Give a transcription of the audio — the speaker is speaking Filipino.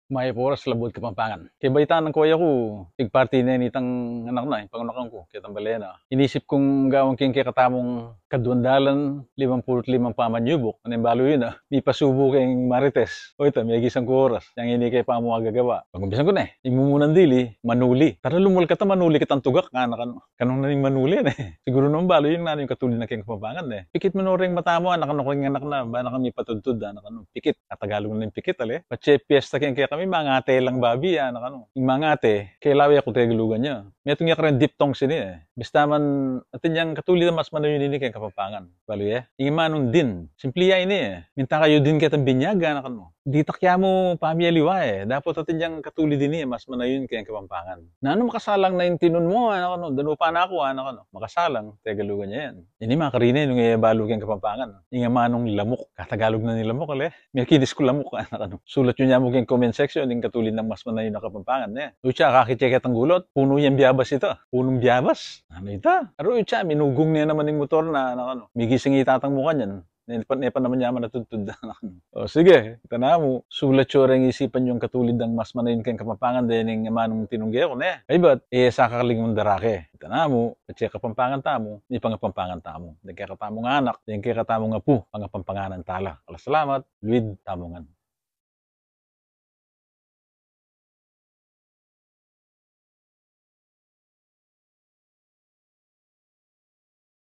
May oras labot Kapampangan. Kay baitan ng kuya ko, tigparty na nitang anak na, pangunakan ko, kay tambalena. Inisip kong gawang king katamong kadwandalan, 55 pamanyubok. Ano yung balo yun May pasubo kayong Marites. O ito, may gisang ko oras. Yang hindi kay pamo agagawa. Pag-umpisan ko na Imumunan dili, manuli. Tara lumul ka ta, manuli kitang tugak. Kanong naning manuli Siguro naman balo yun na yung katulad na king Kapampangan Pikit manoring matamo, anak anak na, ba na kami patudtud, pikit. At Tagalog na yung pikit, Pache, piyesta kaya kami mga ate lang babi, Yung mga ate, kailawi ako tagalugan niya. May itong yakran diptong sini Basta man, atin yang katulid mas manayon ini kay Kapampangan. Balo Yung manong din. Simpliya ini Minta kayo din kitang binyaga, Di takya mo pamiyaliwa Dapat atin yang katulid ini mas manayon kay Kapampangan. Na makasalang na yung tinun mo, dano pa na ako, Makasalang, tagalugan niya yan. Ini mga karine, nung balo kay Kapampangan. Yung manong lamok. Katagalog na ni lamok, May kinis ko lamok, Sulat yun niya mo kayong comment section, yung katulid ng mas manayon na Kapampangan, Ucha, kakityakat ang gulot. Puno yung biyabas ito. Punong biyabas. Ano ito? Pero ucha, minugong niya naman yung motor na, may gising itatang mukha niyan. Nepa naman niya manatutod. O sige, kita na mo. Sulat yung rin isipan yung katulid ng mas manayon kayong Kapampangan din yung manong tinunggi ako Ay ba't, sa kakaling mong darake. Kita na mo, kasi Kapampangan tamo, di pangapampangan tamo. Di kaya katamo nga anak, di kaya katamo nga po, pangapampanganan tala. Salamat, Luid Tamongan.